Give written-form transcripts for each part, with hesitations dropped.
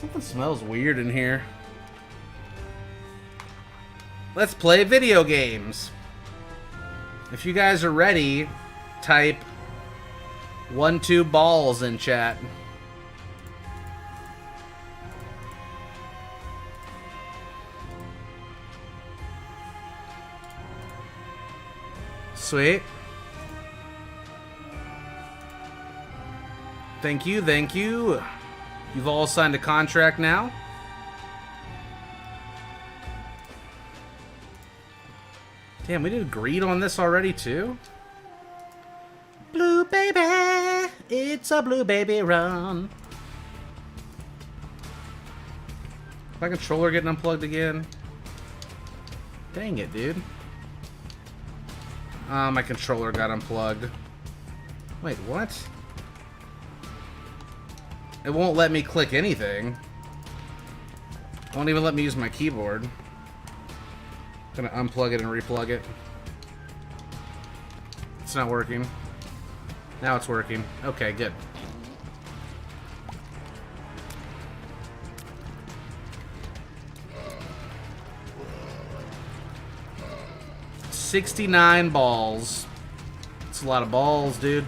Something smells weird in here. Let's play video games. If you guys are ready, type 1-2 balls in chat. Sweet. Thank you, thank you. You've all signed a contract now. Damn, we did greed on this already too? Blue baby, it's a blue baby run. My controller getting unplugged again? Dang it, dude. My controller got unplugged. Wait, what? It won't let me click anything. It won't even let me use my keyboard. I'm gonna unplug it and replug it. It's not working. Now it's working. Okay, good. $69 balls. That's a lot of balls, dude.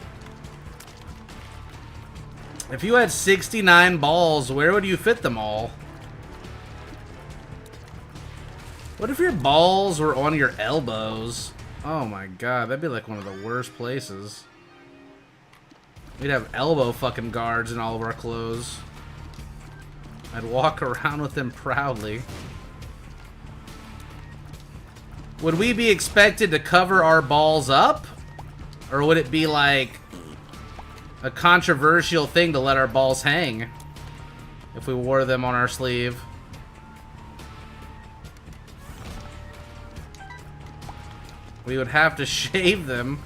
If you had 69 balls, where would you fit them all? What if your balls were on your elbows? Oh my god, that'd be like one of the worst places. We'd have elbow fucking guards in all of our clothes. I'd walk around with them proudly. Would we be expected to cover our balls up? Or would it be like a controversial thing to let our balls hang if we wore them on our sleeve? We would have to shave them.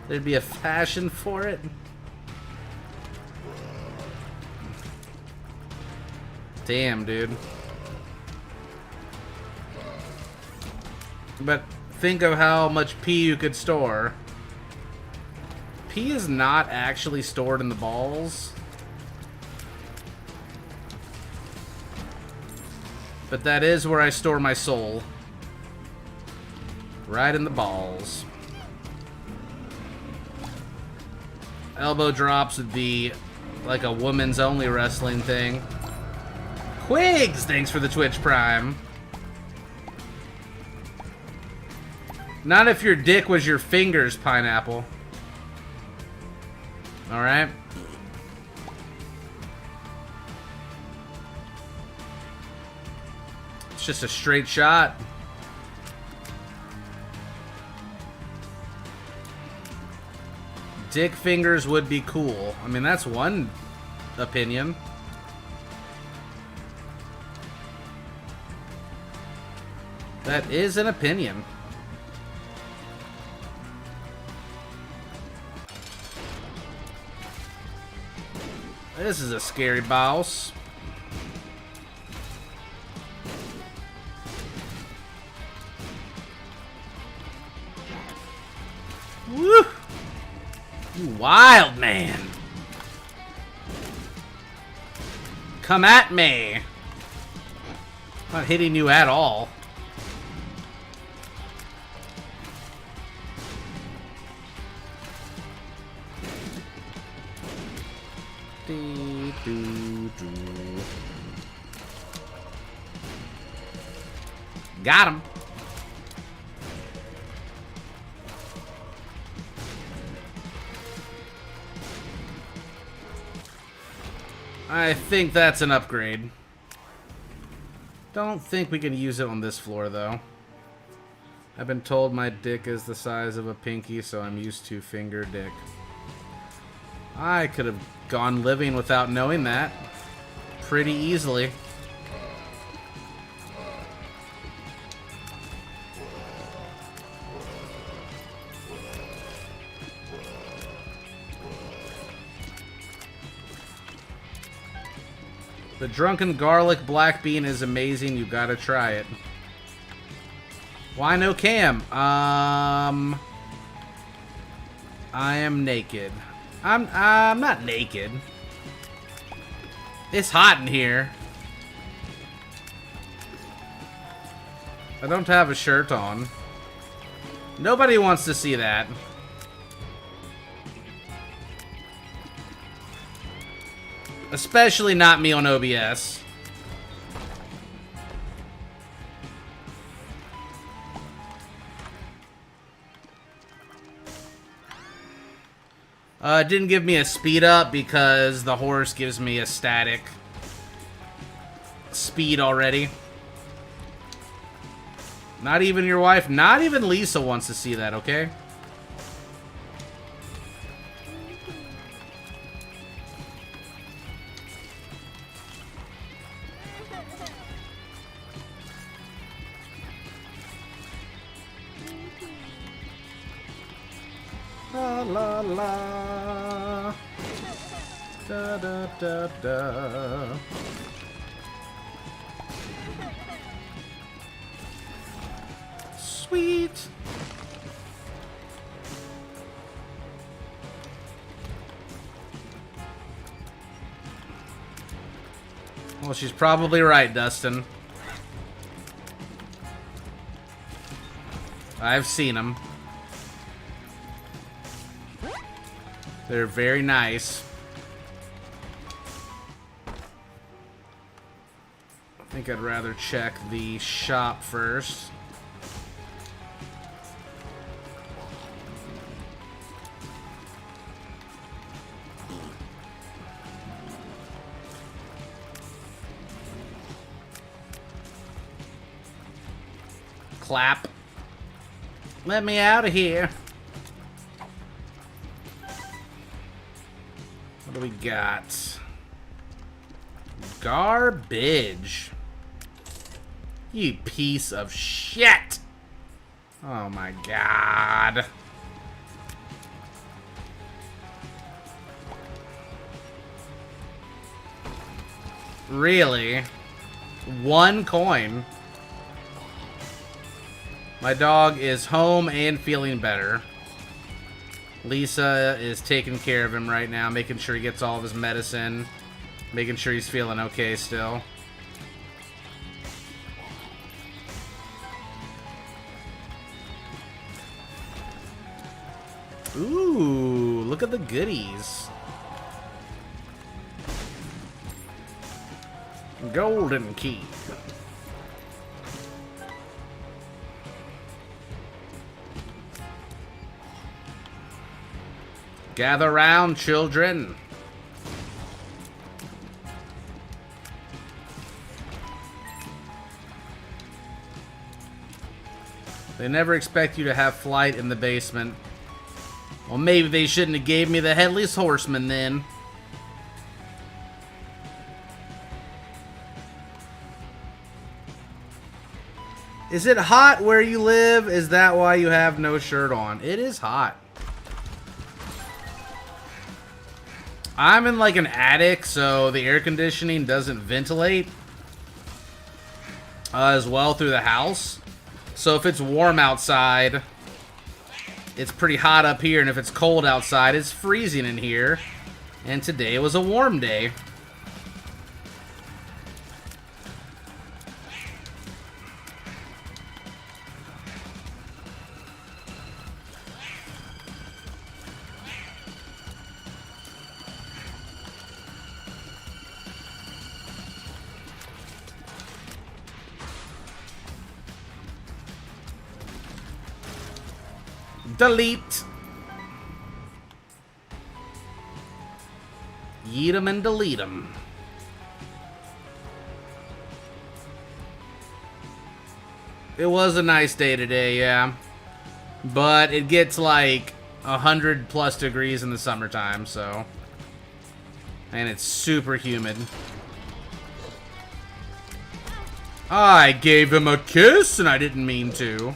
There'd be a fashion for it. Damn, dude. But think of how much pee you could store. Pee is not actually stored in the balls. But that is where I store my soul. Right in the balls. Elbow drops would be like a woman's only wrestling thing. Quigs, thanks for the Twitch Prime. Not if your dick was your fingers, Pineapple. Alright? It's just a straight shot. Dick fingers would be cool. I mean, that's one opinion. That is an opinion. This is a scary boss. Woo! You wild man. Come at me. I'm not hitting you at all. Got him. I think that's an upgrade. Don't think we can use it on this floor, though. I've been told my dick is the size of a pinky, so I'm used to finger dick. I could have gone living without knowing that pretty easily. The drunken garlic black bean is amazing. You gotta try it. Why no cam? I am naked. I'm not naked. It's hot in here. I don't have a shirt on. Nobody wants to see that. Especially not me on OBS. It didn't give me a speed up because the horse gives me a static speed already. Not even your wife, not even Lisa wants to see that, okay? La la la. Da da da da. Sweet. Well, she's probably right, Dustin. I've seen them. They're very nice. I think I'd rather check the shop first. Clap. Let me out of here. What do we got? Garbage. You piece of shit. Oh my god. Really? 1 coin. My dog is home and feeling better. Lisa is taking care of him right now, making sure he gets all of his medicine, making sure he's feeling okay still. Ooh, look at the goodies. Golden key. Gather round, children. They never expect you to have flight in the basement. Well, maybe they shouldn't have gave me the Headless Horseman then. Is it hot where you live? Is that why you have no shirt on? It is hot. I'm in like an attic, so the air conditioning doesn't ventilate as well through the house. So if it's warm outside, it's pretty hot up here, and if it's cold outside, it's freezing in here. And today was a warm day. Delete. Yeet 'em and delete 'em. It was a nice day today, yeah. But it gets like 100+ degrees in the summertime, so. And it's super humid. I gave him a kiss and I didn't mean to.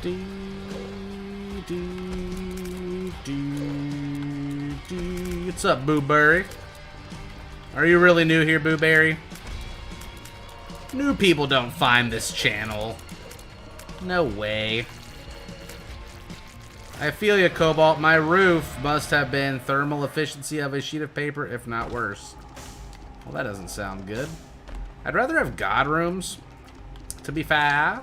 Do, do, do. What's up, Booberry? Are you really new here, Booberry? New people don't find this channel. No way. I feel you, Cobalt. My roof must have been thermal efficiency of a sheet of paper, if not worse. Well, that doesn't sound good. I'd rather have God rooms, to be fair.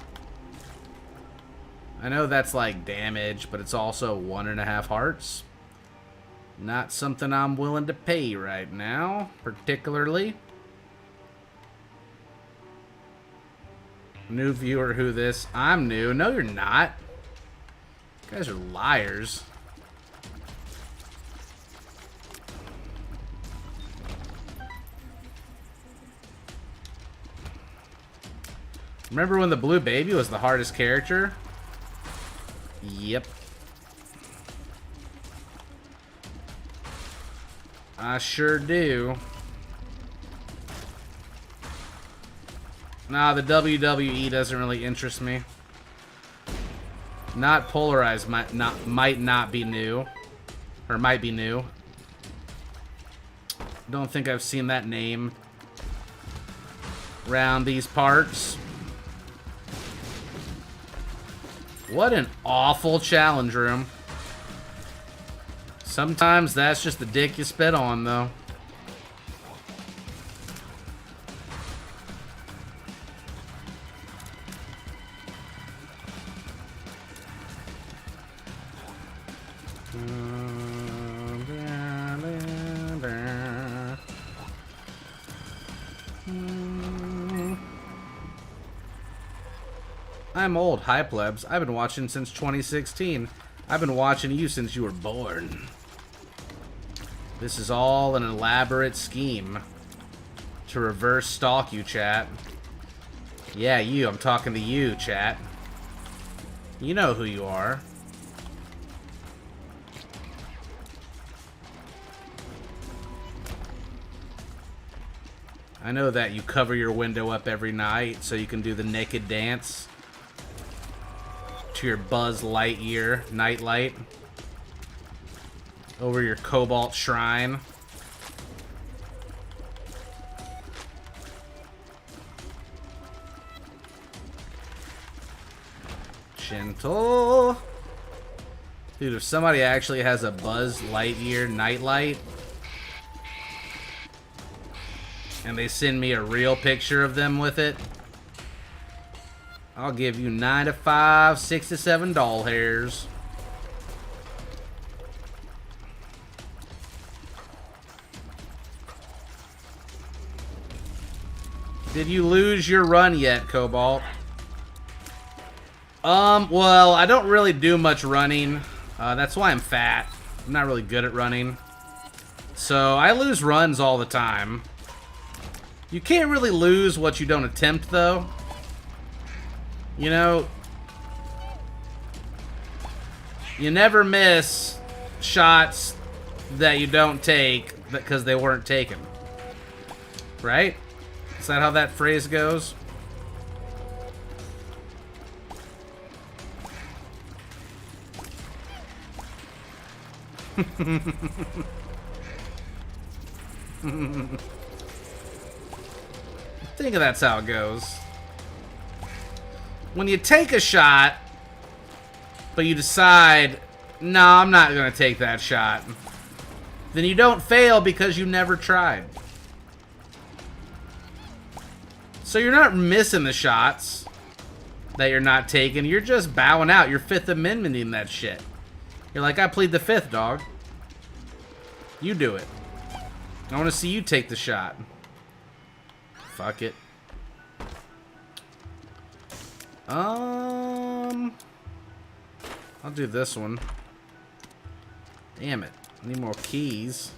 I know that's like damage, but it's also 1.5 hearts. Not something I'm willing to pay right now, particularly. New viewer, who this? I'm new. No, you're not. You guys are liars. Remember when the blue baby was the hardest character? Yep. I sure do. Nah, the WWE doesn't really interest me. Not polarized might not be new. Or might be new. Don't think I've seen that name around these parts. What an awful challenge room. Sometimes that's just the dick you spit on, though. I'm old. Hi, plebs. I've been watching since 2016. I've been watching you since you were born. This is all an elaborate scheme to reverse stalk you, chat. Yeah, you. I'm talking to you, chat. You know who you are. I know that you cover your window up every night so you can do the naked dance to your Buzz Lightyear nightlight over your Cobalt shrine. Gentle. Dude, if somebody actually has a Buzz Lightyear nightlight and they send me a real picture of them with it, I'll give you 9 to 5, 6 to 7 doll hairs. Did you lose your run yet, Cobalt? Well, I don't really do much running. That's why I'm fat. I'm not really good at running. So, I lose runs all the time. You can't really lose what you don't attempt, though. You know, you never miss shots that you don't take because they weren't taken. Right? Is that how that phrase goes? I think that's how it goes. When you take a shot, but you decide, no, I'm not going to take that shot, then you don't fail because you never tried. So you're not missing the shots that you're not taking. You're just bowing out. You're Fifth Amendmenting that shit. You're like, I plead the fifth, dog. You do it. I want to see you take the shot. Fuck it. I'll do this one. Damn it. I need more keys.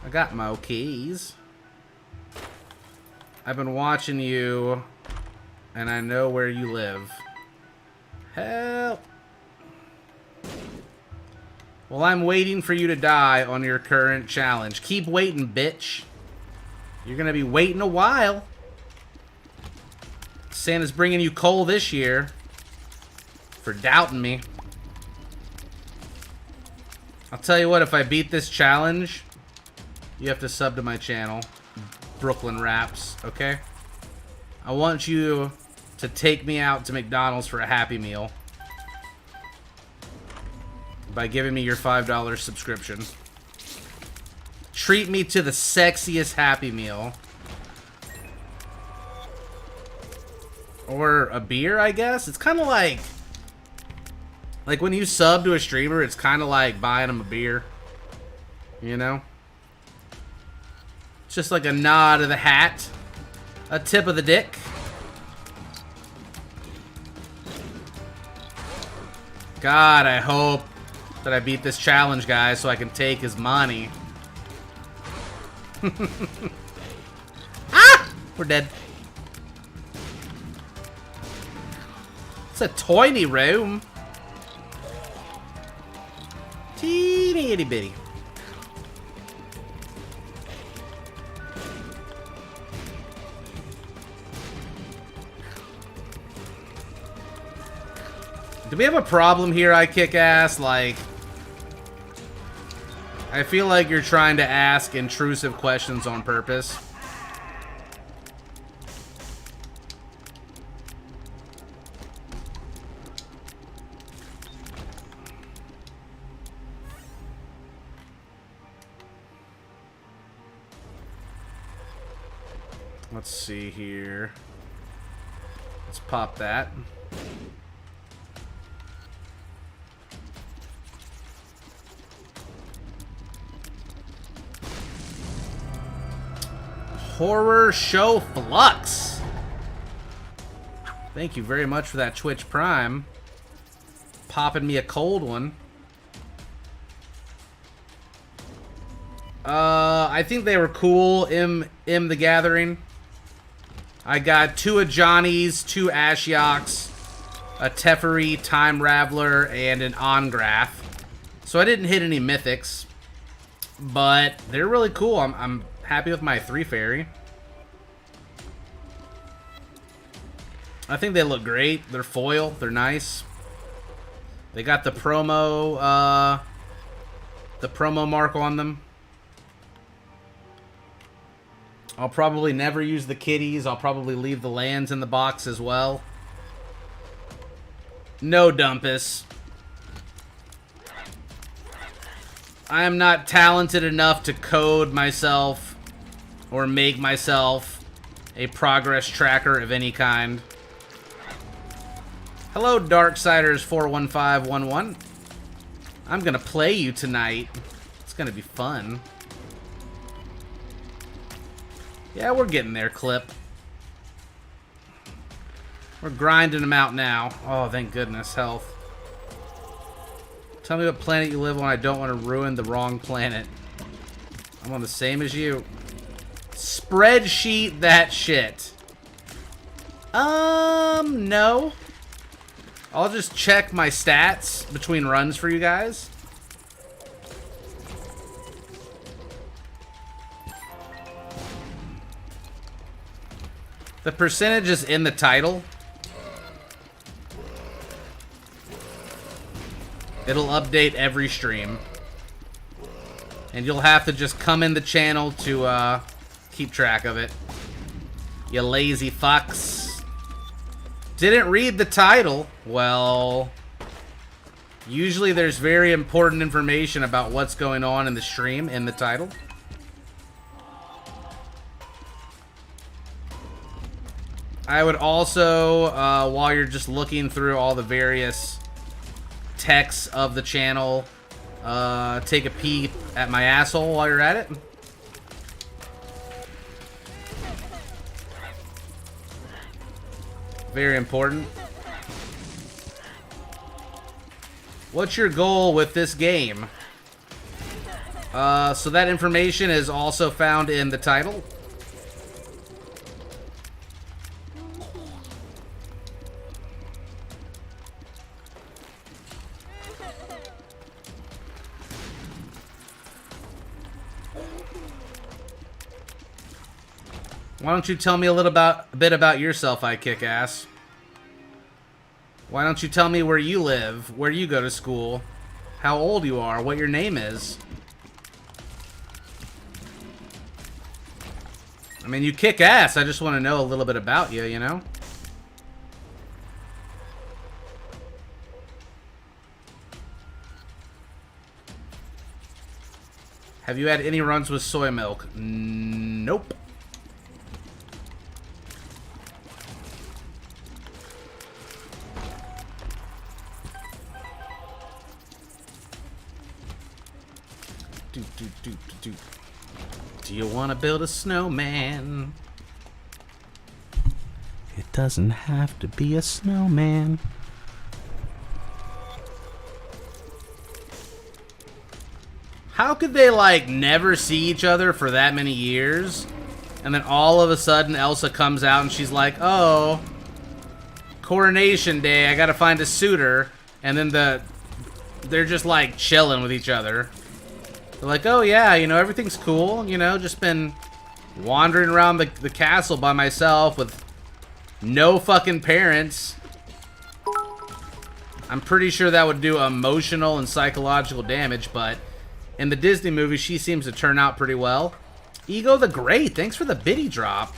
I got more keys. I've been watching you, and I know where you live. Help! Well, I'm waiting for you to die on your current challenge. Keep waiting, bitch. You're gonna be waiting a while. Santa's bringing you coal this year for doubting me. I'll tell you what, if I beat this challenge, you have to sub to my channel, Brooklyn Raps, okay? I want you to take me out to McDonald's for a Happy Meal by giving me your $5 subscription. Treat me to the sexiest Happy Meal. Or a beer, I guess? It's kind of like when you sub to a streamer, it's kind of like buying them a beer. You know? It's just like a nod of the hat. A tip of the dick. God, I hope that I beat this challenge, guys, so I can take his money. Ah! We're dead. It's a tiny room. Teeny itty bitty. Do we have a problem here, I kick ass? Like, I feel like you're trying to ask intrusive questions on purpose. Let's see here. Let's pop that. Horror Show Flux. Thank you very much for that Twitch Prime. Popping me a cold one. I think they were cool. M the Gathering. I got 2 of Johnny's, 2 Ashyoks, a Teferi, Time Raveler, and an Ongraph. So I didn't hit any mythics, but they're really cool. I'm happy with my 3 fairy. I think they look great. They're foil. They're nice. They got the promo mark on them. I'll probably never use the kitties. I'll probably leave the lands in the box as well. No, Dumpus. I am not talented enough to code myself or make myself a progress tracker of any kind. Hello, Darksiders41511. I'm gonna play you tonight. It's gonna be fun. Yeah, we're getting there, Clip. We're grinding them out now. Oh, thank goodness. Health. Tell me what planet you live on. I don't want to ruin the wrong planet. I'm on the same as you. Spreadsheet that shit. No. I'll just check my stats between runs for you guys. The percentage is in the title. It'll update every stream. And you'll have to just come in the channel to keep track of it. You lazy fucks. Didn't read the title. Well, usually there's very important information about what's going on in the stream in the title. I would also, while you're just looking through all the various texts of the channel, take a peek at my asshole while you're at it. Very important. What's your goal with this game? So that information is also found in the title. Why don't you tell me a bit about yourself, I kick ass? Why don't you tell me where you live, where you go to school, how old you are, what your name is. I mean, you kick ass. I just want to know a little bit about you, you know? Have you had any runs with soy milk? Nope. Do you want to build a snowman? It doesn't have to be a snowman. How could they, like, never see each other for that many years? And then all of a sudden Elsa comes out and she's like, oh, coronation day, I gotta find a suitor. And then they're just, like, chilling with each other. They're like, oh yeah, you know, everything's cool, you know, just been wandering around the castle by myself with no fucking parents. I'm pretty sure that would do emotional and psychological damage, but in the Disney movie, she seems to turn out pretty well. Ego the Great, thanks for the biddy drop.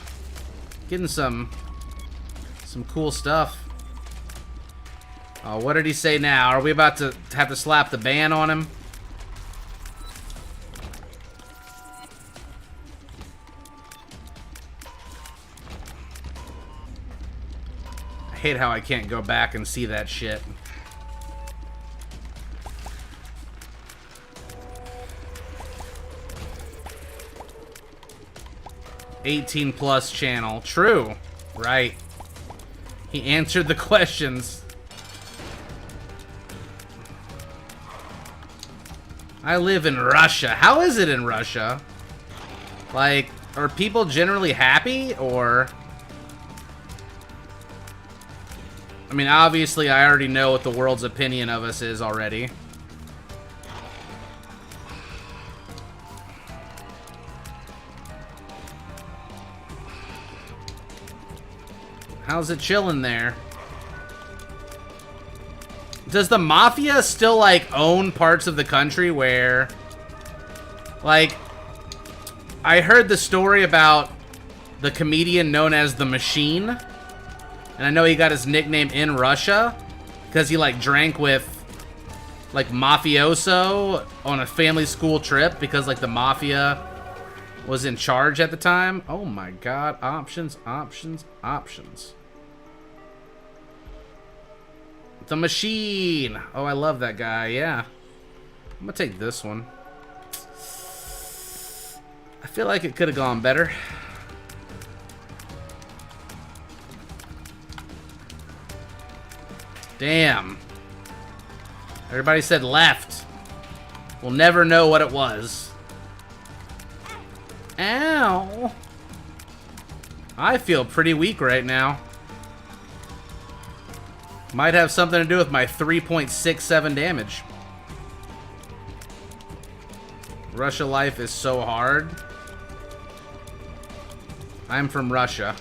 Getting some cool stuff. Oh, what did he say now? Are we about to have to slap the ban on him? I hate how I can't go back and see that shit. +18 channel. True. Right. He answered the questions. I live in Russia. How is it in Russia? Like, are people generally happy, or... I mean, obviously, I already know what the world's opinion of us is already. How's it chilling there? Does the mafia still, like, own parts of the country where... Like, I heard the story about the comedian known as The Machine. And I know he got his nickname in Russia because he, like, drank with, like, mafioso on a family school trip because, like, the mafia was in charge at the time. Oh my god. Options, options, options. The Machine. Oh, I love that guy. Yeah. I'm gonna take this one. I feel like it could have gone better. Damn. Everybody said left. We'll never know what it was. Ow. I feel pretty weak right now. Might have something to do with my 3.67 damage. Russia life is so hard. I'm from Russia.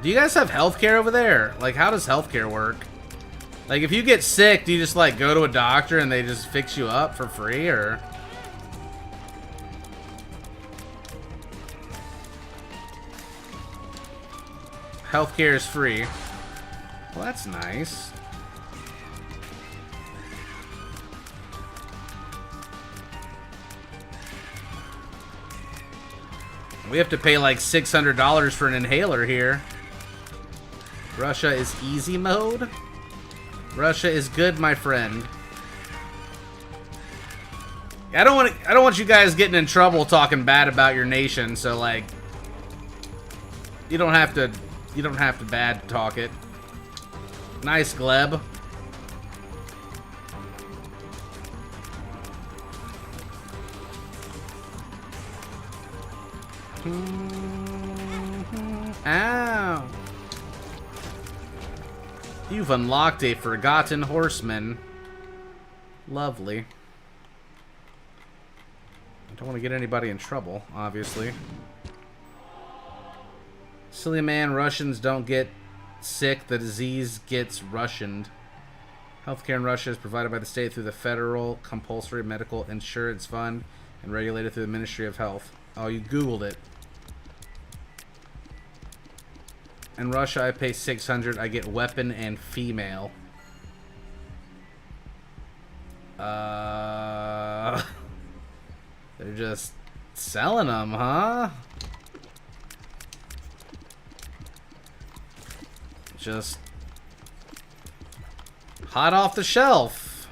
Do you guys have healthcare over there? Like, how does healthcare work? Like, if you get sick, do you just, like, go to a doctor and they just fix you up for free, or... Healthcare is free. Well, that's nice. We have to pay like $600 for an inhaler here. Russia is easy mode. Russia is good, my friend. I don't want you guys getting in trouble talking bad about your nation, so like you don't have to bad talk it. Nice, Gleb. Ow. You've unlocked a forgotten horseman. Lovely. I don't want to get anybody in trouble, obviously. Silly man, Russians don't get sick, the disease gets Russianed. Healthcare in Russia is provided by the state through the Federal Compulsory Medical Insurance Fund and regulated through the Ministry of Health. Oh, you Googled it. In Russia, I pay $600. I get weapon and female. They're just selling them, huh? Just hot off the shelf.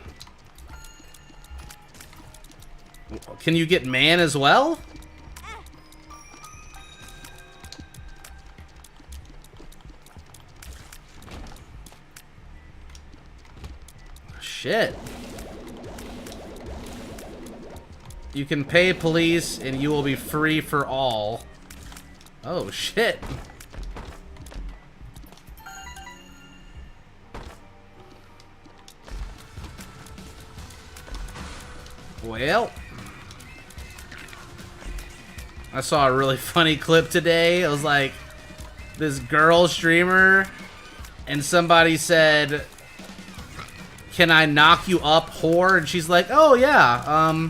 Can you get man as well? Shit. You can pay police and you will be free for all. Oh, shit. Well, I saw a really funny clip today. It was like this girl streamer and somebody said, "Can I knock you up, whore?" And she's like, "Oh yeah,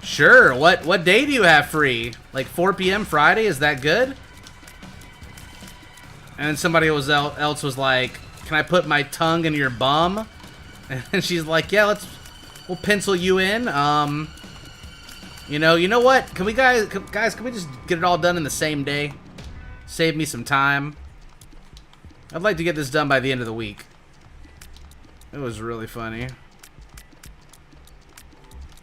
sure. What day do you have free? Like 4 p.m. Friday? Is that good?" And somebody else was like, "Can I put my tongue in your bum?" And she's like, "Yeah, we'll pencil you in. You know what? Can we guys, can we just get it all done in the same day? Save me some time. I'd like to get this done by the end of the week." It was really funny.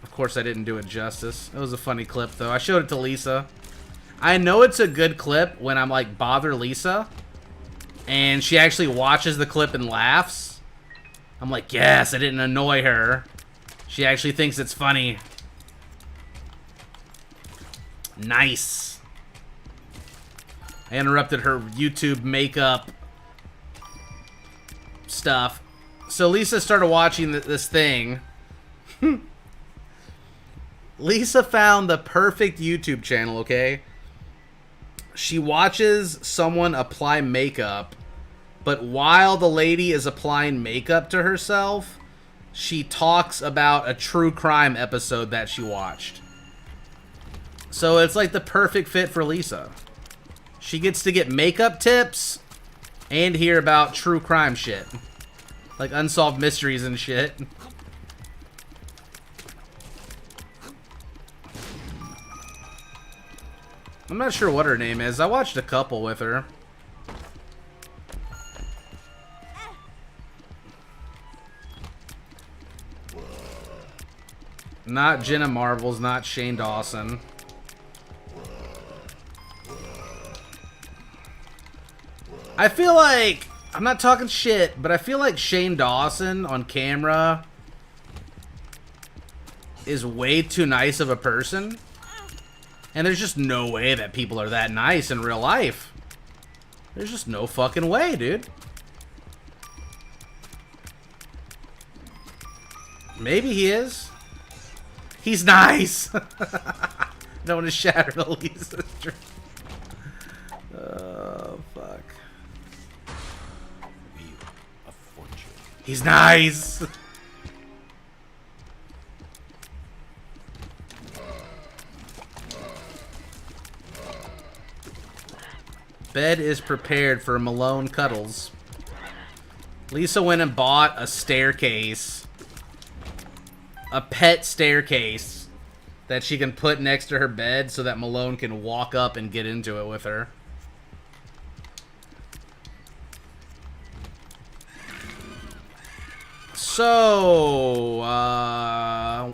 Of course, I didn't do it justice. It was a funny clip, though. I showed it to Lisa. I know it's a good clip when I'm like, bother Lisa, and she actually watches the clip and laughs. I'm like, yes, I didn't annoy her. She actually thinks it's funny. Nice. I interrupted her YouTube makeup stuff. So Lisa started watching this thing. Lisa found the perfect YouTube channel, okay? She watches someone apply makeup, but while the lady is applying makeup to herself, she talks about a true crime episode that she watched. So it's like the perfect fit for Lisa. She gets to get makeup tips and hear about true crime shit. Like unsolved mysteries and shit. I'm not sure what her name is. I watched a couple with her. Not Jenna Marbles, not Shane Dawson. I feel like, I'm not talking shit, but I feel like Shane Dawson on camera is way too nice of a person. And there's just no way that people are that nice in real life. There's just no fucking way, dude. Maybe he is. He's nice. Don't want to shatter the Lisa's dream. Oh, fuck. He's nice. Bed is prepared for Malone cuddles. Lisa went and bought a staircase. A pet staircase that she can put next to her bed so that Malone can walk up and get into it with her. So,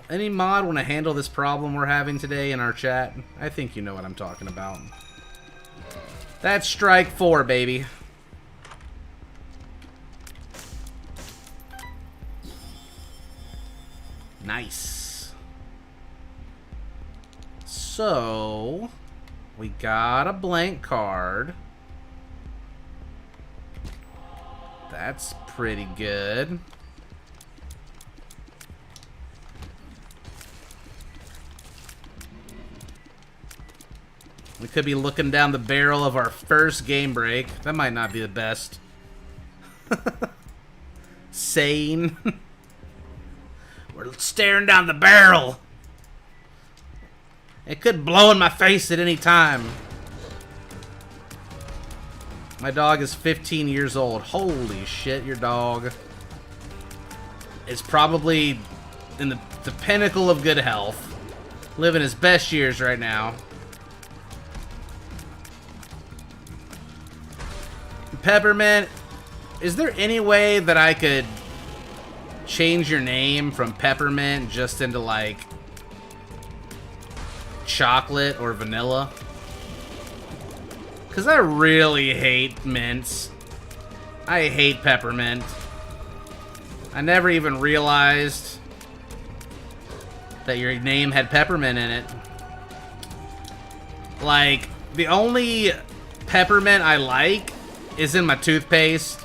any mod want to handle this problem we're having today in our chat? I think you know what I'm talking about. That's strike 4, baby. Nice. So, we got a blank card. That's pretty good. We could be looking down the barrel of our first game break. That might not be the best. insane? We're staring down the barrel. It could blow in my face at any time. My dog is 15 years old. Holy shit, your dog is probably in the pinnacle of good health. Living his best years right now. Peppermint, is there any way that I could change your name from Peppermint just into, like, chocolate or vanilla? Because I really hate mints. I hate peppermint. I never even realized that your name had peppermint in it. Like, the only peppermint I like is in my toothpaste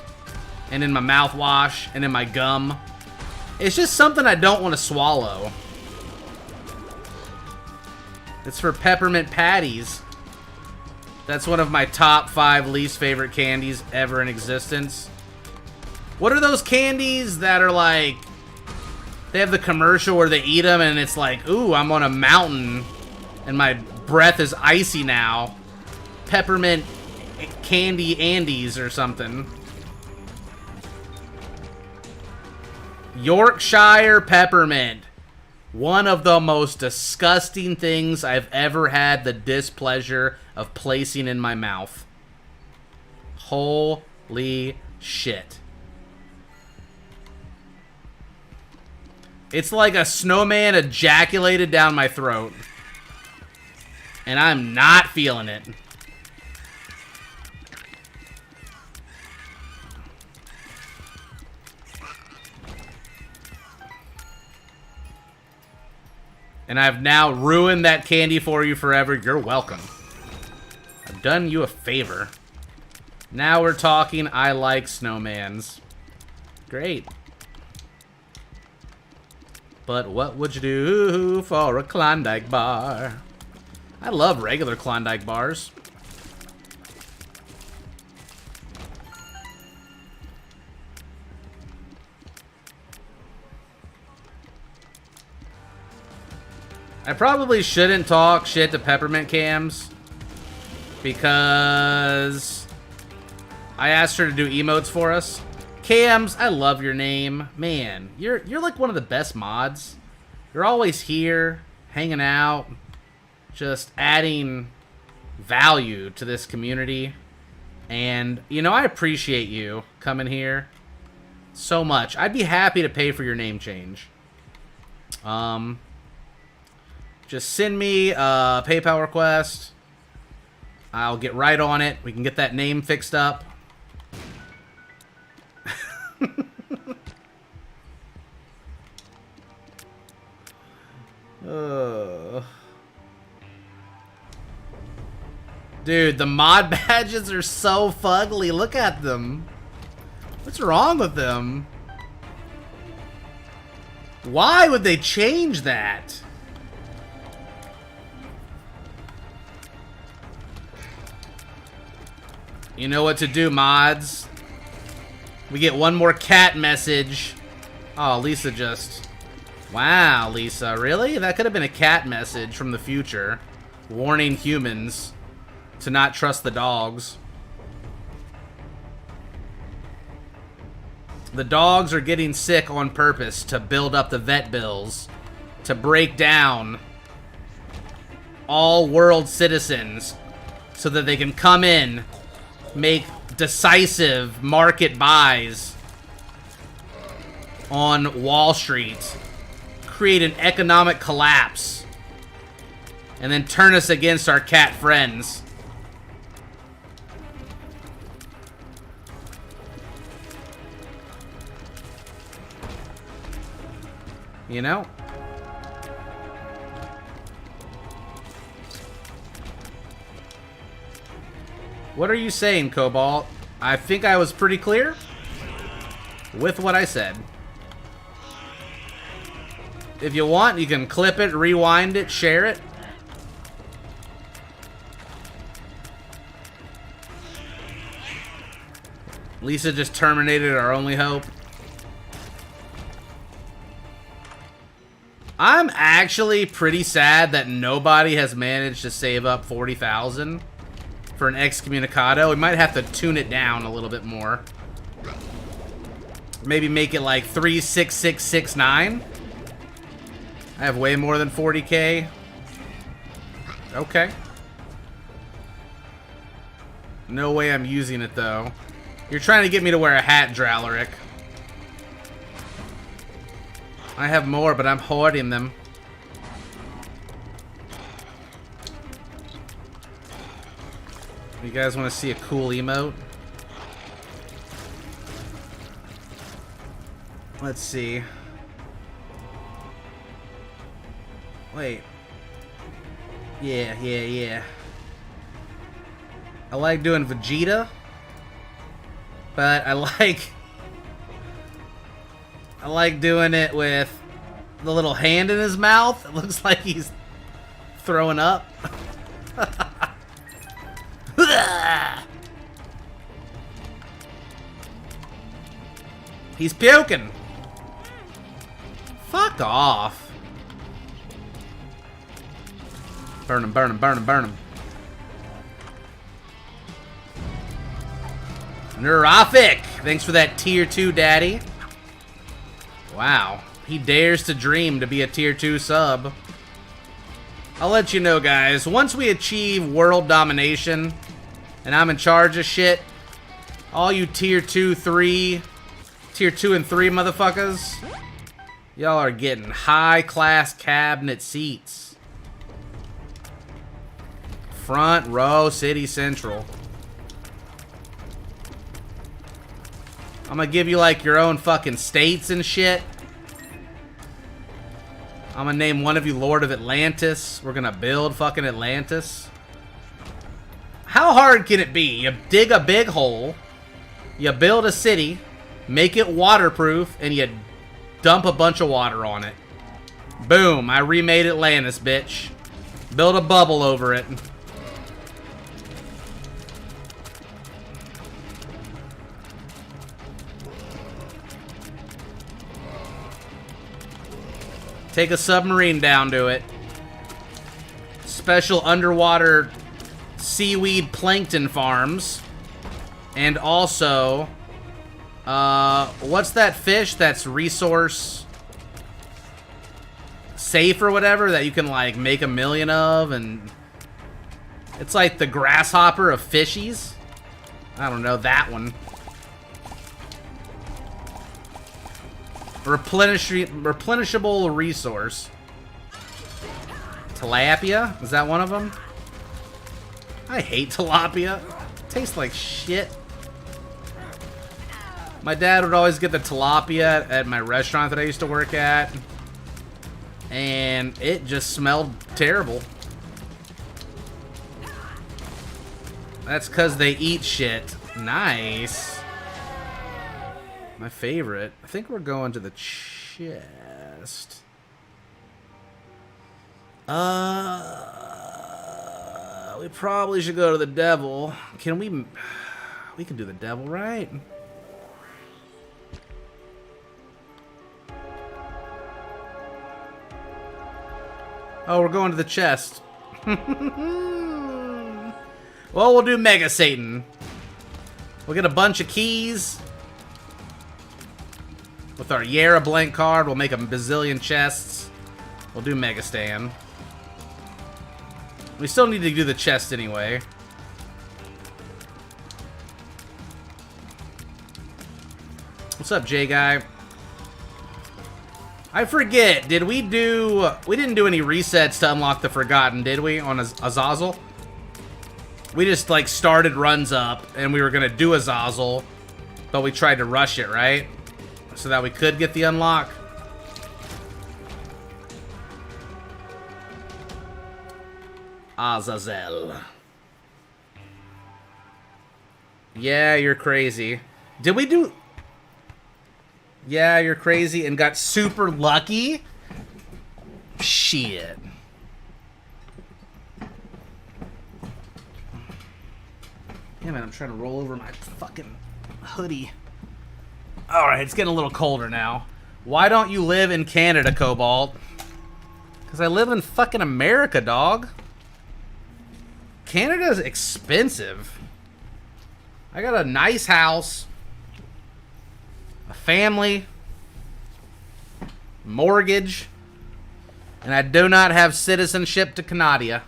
and in my mouthwash and in my gum. It's just something I don't want to swallow. It's for peppermint patties. That's one of my top 5 least favorite candies ever in existence. What are those candies that are like, they have the commercial where they eat them and it's like, ooh, I'm on a mountain and my breath is icy now. Peppermint candy Andes or something. Yorkshire peppermint. One of the most disgusting things I've ever had the displeasure of placing in my mouth. Holy shit. It's like a snowman ejaculated down my throat. And I'm not feeling it. And I've now ruined that candy for you forever. You're welcome. I've done you a favor. Now we're talking. I like snowmans. Great. But what would you do for a Klondike bar? I love regular Klondike bars. I probably shouldn't talk shit to Peppermint Cams because I asked her to do emotes for us. Cams, I love your name. Man, you're like one of the best mods. You're always here, hanging out, just adding value to this community. And, you know, I appreciate you coming here so much. I'd be happy to pay for your name change. Just send me a PayPal request. I'll get right on it. We can get that name fixed up. Dude, the mod badges are so fugly. Look at them. What's wrong with them? Why would they change that? You know what to do, mods. We get one more cat message. Oh, Lisa just... Wow, Lisa, really? That could have been a cat message from the future. Warning humans to not trust the dogs. The dogs are getting sick on purpose to build up the vet bills. To break down all world citizens so that they can come in, make decisive market buys on Wall Street, create an economic collapse, and then turn us against our cat friends. You know? What are you saying, Cobalt? I think I was pretty clear with what I said. If you want, you can clip it, rewind it, share it. Lisa just terminated our only hope. I'm actually pretty sad that nobody has managed to save up 40,000 for an excommunicado. We might have to tune it down a little bit more. Maybe make it like 36669. I have way more than 40k. Okay. No way I'm using it though. You're trying to get me to wear a hat, Dralaric. I have more, but I'm hoarding them. You guys want to see a cool emote? Let's see. Wait. Yeah. I like doing Vegeta, but I like doing it with the little hand in his mouth. It looks like he's throwing up. He's puking. Fuck off. Burn him, burn him, burn him, burn him. Neurotic! Thanks for that tier 2, daddy. Wow. He dares to dream to be a tier 2 sub. I'll let you know, guys. Once we achieve world domination and I'm in charge of shit, all you tier 2 and 3 motherfuckers, y'all are getting high-class cabinet seats. Front row, City Central. I'm gonna give you like your own fucking states and shit. I'm gonna name one of you Lord of Atlantis. We're gonna build fucking Atlantis. How hard can it be? You dig a big hole, you build a city, make it waterproof, and you dump a bunch of water on it. Boom, I remade Atlantis, bitch. Build a bubble over it. Take a submarine down to it. Special underwater seaweed plankton farms. And also, what's that fish that's resource safe or whatever that you can like make 1,000,000 of? And it's like the grasshopper of fishies. I don't know, that one. Replenishable resource. Tilapia? Is that one of them? I hate tilapia. Tastes like shit. My dad would always get the tilapia at my restaurant that I used to work at. And it just smelled terrible. That's because they eat shit. Nice. My favorite. I think we're going to the chest. We probably should go to the devil. Can we... We can do the devil, right? Oh, we're going to the chest. Well, we'll do Mega Satan. We'll get a bunch of keys. With our Yara blank card, we'll make a bazillion chests. We'll do Mega Stan. We still need to do the chest anyway. What's up, J Guy? I forget, did we do... We didn't do any resets to unlock the Forgotten, did we? On Azazel? We just, like, started runs up, and we were gonna do Azazel, but we tried to rush it, right? So that we could get the unlock. Azazel. Yeah, you're crazy. Did we do... Yeah, you're crazy and got super lucky? Shit. Damn it, I'm trying to roll over my fucking hoodie. Alright, it's getting a little colder now. Why don't you live in Canada, Cobalt? Because I live in fucking America, dog. Canada's expensive. I got a nice house, a family, mortgage, and I do not have citizenship to Canada.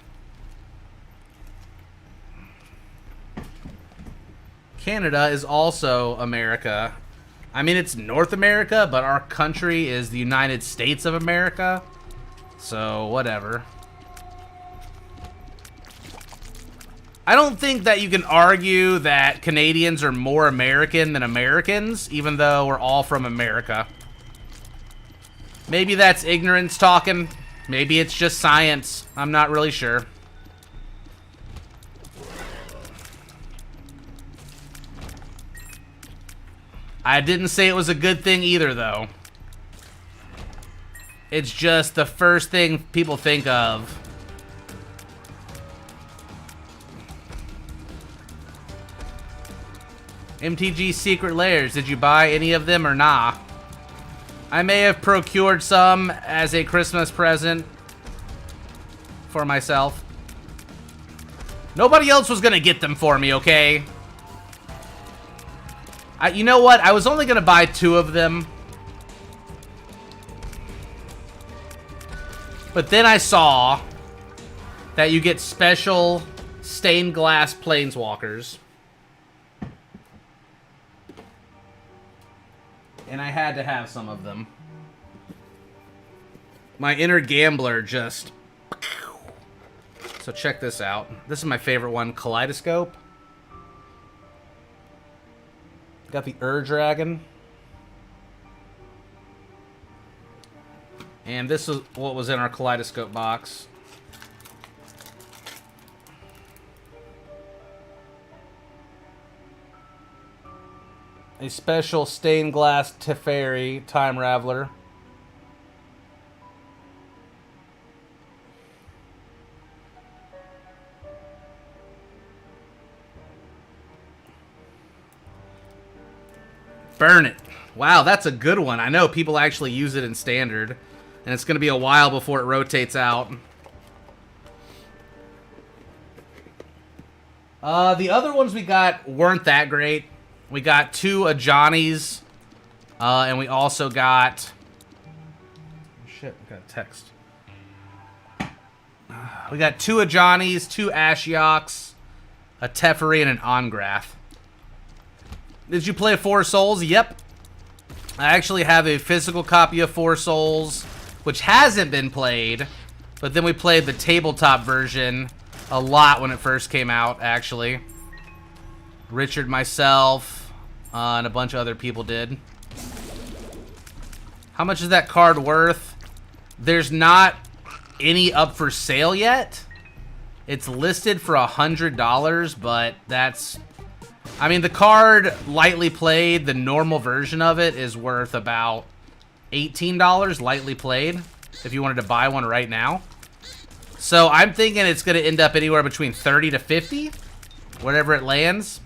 Canada is also America. I mean, it's North America, but our country is the United States of America. So, whatever. I don't think that you can argue that Canadians are more American than Americans, even though we're all from America. Maybe that's ignorance talking. Maybe it's just science. I'm not really sure. I didn't say it was a good thing either, though. It's just the first thing people think of. MTG Secret Lairs, did you buy any of them or nah? I may have procured some as a Christmas present for myself. Nobody else was gonna get them for me, okay? You know what? I was only gonna buy 2 of them. But then I saw that you get special stained glass planeswalkers. And I had to have some of them. My inner gambler just... So check this out. This is my favorite one, Kaleidoscope. Got the Dragon. And this is what was in our Kaleidoscope box. A special stained glass Teferi Time Raveler. Burn it. Wow, that's a good one. I know people actually use it in Standard. And it's going to be a while before it rotates out. The other ones we got weren't that great. We got 2 Ajani's. And we also got... Shit, we got a text. We got 2 Ajani's, 2 Ashioks, a Teferi, and an Ongrath. Did you play 4 Souls? Yep. I actually have a physical copy of 4 Souls, which hasn't been played, but then we played the tabletop version a lot when it first came out, actually. Richard, myself, and a bunch of other people did. How much is that card worth? There's not any up for sale yet. It's listed for $100, but that's... I mean, the card, lightly played, the normal version of it is worth about $18, lightly played, if you wanted to buy one right now. So I'm thinking it's going to end up anywhere between 30 to 50, whatever it lands.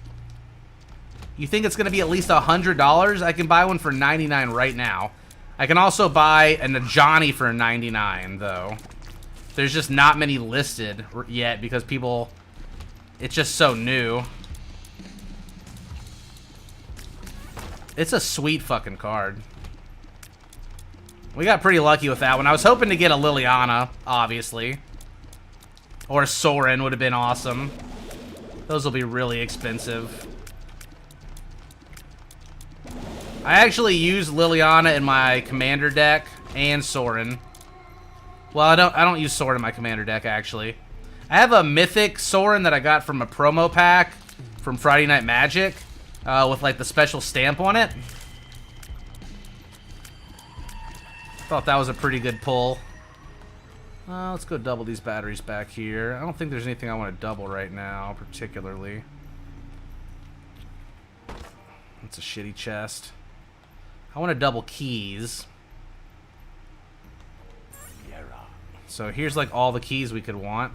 You think it's going to be at least $100? I can buy one for $99 right now. I can also buy an Ajani for $99, though. There's just not many listed yet because people... It's just so new. It's a sweet fucking card. We got pretty lucky with that one. I was hoping to get a Liliana, obviously. Or a Sorin would have been awesome. Those will be really expensive. I actually use Liliana in my commander deck and Sorin. Well, I don't use Sorin in my commander deck, actually. I have a mythic Sorin that I got from a promo pack from Friday Night Magic. With like the special stamp on it. Thought that was a pretty good pull. Let's go double these batteries back here. I don't think there's anything I want to double right now, particularly. That's a shitty chest. I want to double keys. So here's like all the keys we could want.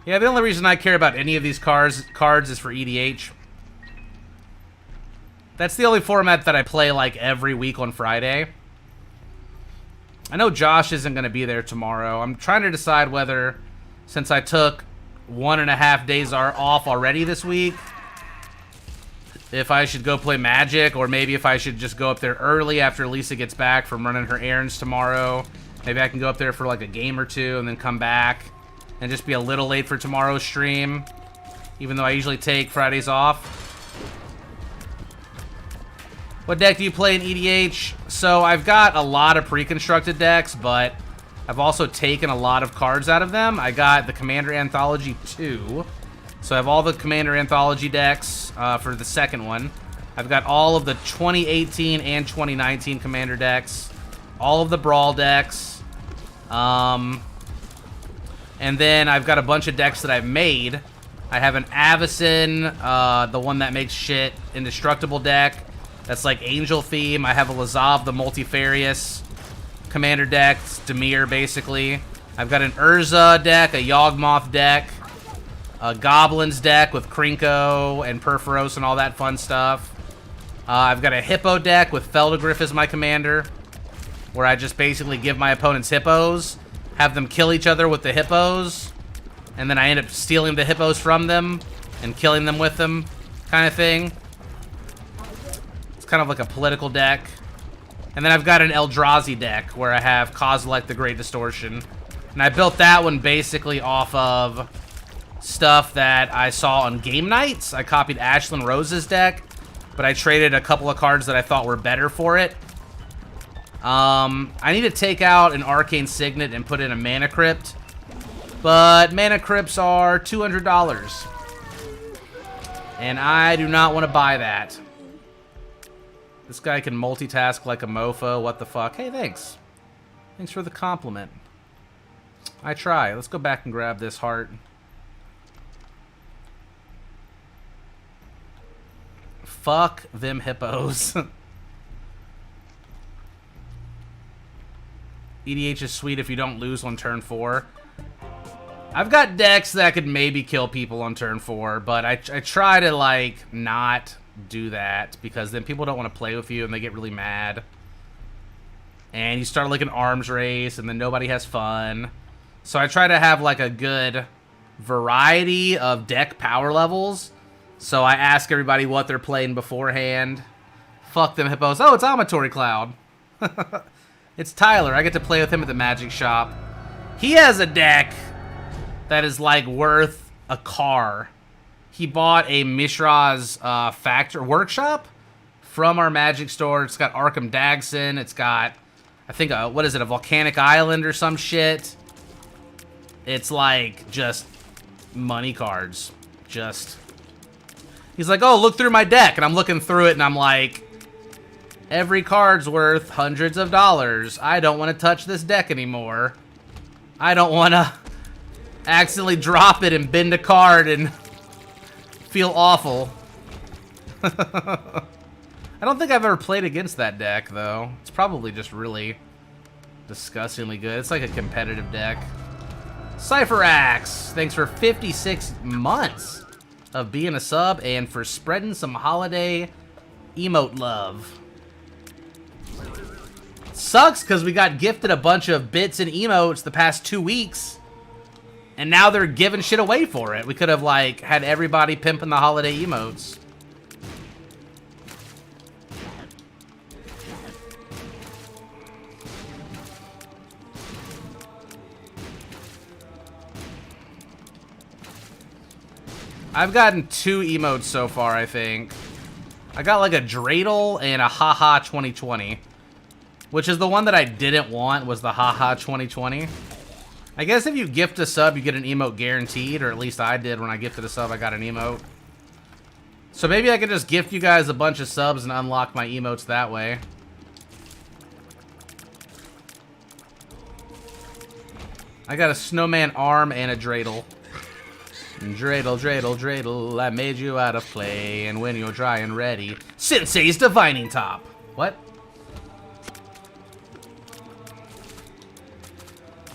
Yeah, the only reason I care about any of these cards is for EDH. That's the only format that I play like every week on Friday. I know Josh isn't going to be there tomorrow. I'm trying to decide whether, since I took 1.5 days off already this week, if I should go play Magic, or maybe if I should just go up there early after Lisa gets back from running her errands tomorrow. Maybe I can go up there for like a game or two and then come back and just be a little late for tomorrow's stream, even though I usually take Fridays off. What deck do you play in EDH? So I've got a lot of pre-constructed decks, but I've also taken a lot of cards out of them. I got the Commander Anthology 2. So I have all the Commander Anthology decks for the second one. I've got all of the 2018 and 2019 Commander decks. All of the Brawl decks. And then I've got a bunch of decks that I've made. I have an Avacyn, the one that makes shit indestructible deck. That's like Angel theme. I have a Lazav, the Multifarious Commander deck. It's Dimir, basically. I've got an Urza deck, a Yawgmoth deck, a Goblins deck with Krinko and Perforos and all that fun stuff. I've got a Hippo deck with Feldegriff as my commander, where I just basically give my opponents hippos, have them kill each other with the hippos, and then I end up stealing the hippos from them and killing them with them, kind of thing. Kind of like a political deck. And then I've got an Eldrazi deck where I have Kozilek the Great Distortion. And I built that one basically off of stuff that I saw on game nights. I copied Ashlyn Rose's deck, but I traded a couple of cards that I thought were better for it. I need to take out an Arcane Signet and put in a Mana Crypt, but Mana Crypts are $200. And I do not want to buy that. This guy can multitask like a mofo. What the fuck? Hey, thanks. Thanks for the compliment. I try. Let's go back and grab this heart. Fuck them hippos. EDH is sweet if you don't lose on turn 4. I've got decks that could maybe kill people on turn 4, but I try to, like, not do that, because then people don't want to play with you and they get really mad. And you start, like, an arms race, and then nobody has fun. So I try to have, like, a good variety of deck power levels. So I ask everybody what they're playing beforehand. Fuck them hippos. Oh, it's Amatory Cloud. It's Tyler. I get to play with him at the Magic Shop. He has a deck that is, like, worth a car. He bought a Mishra's Factor Workshop from our Magic store. It's got Arkham Dagson. It's got, I think, what is it, a Volcanic Island or some shit. It's, like, just money cards. Just... He's like, oh, look through my deck. And I'm looking through it, and I'm like, every card's worth hundreds of dollars. I don't want to touch this deck anymore. I don't want to accidentally drop it and bend a card and feel awful. I don't think I've ever played against that deck, though. It's probably just really disgustingly good. It's like a competitive deck. Cypher Axe, thanks for 56 months of being a sub and for spreading some holiday emote love. Sucks because we got gifted a bunch of bits and emotes the past 2 weeks, and now they're giving shit away for it. We could have, like, had everybody pimping the holiday emotes. I've gotten 2 emotes so far, I think. I got, like, a Dreidel and a Haha 2020. Which is the one that I didn't want, was the Haha 2020. I guess if you gift a sub, you get an emote guaranteed, or at least I did when I gifted a sub, I got an emote. So maybe I could just gift you guys a bunch of subs and unlock my emotes that way. I got a snowman arm and a dreidel. Dreidel, dreidel, dreidel, I made you out of clay, and when you're dry and ready, Sensei's divining top. What?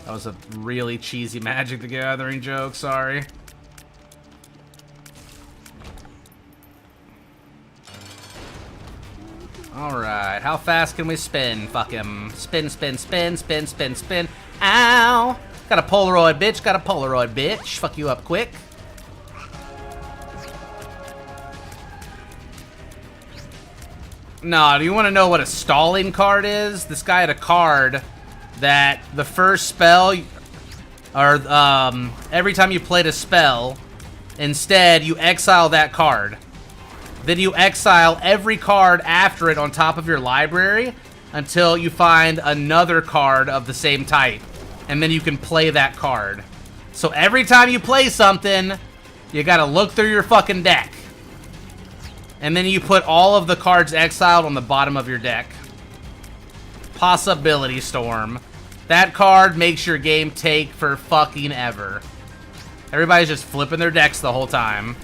That was a really cheesy Magic the Gathering joke, sorry. Alright, how fast can we spin? Fuck him. Spin, spin, spin, spin, spin, spin. Ow! Got a Polaroid, bitch. Got a Polaroid, bitch. Fuck you up quick. No, do you want to know what a stalling card is? This guy had a card that the first spell, or every time you played a spell, instead you exile that card. Then you exile every card after it on top of your library until you find another card of the same type. And then you can play that card. So every time you play something, you gotta look through your fucking deck. And then you put all of the cards exiled on the bottom of your deck. Possibility Storm. That card makes your game take for fucking ever. Everybody's just flipping their decks the whole time.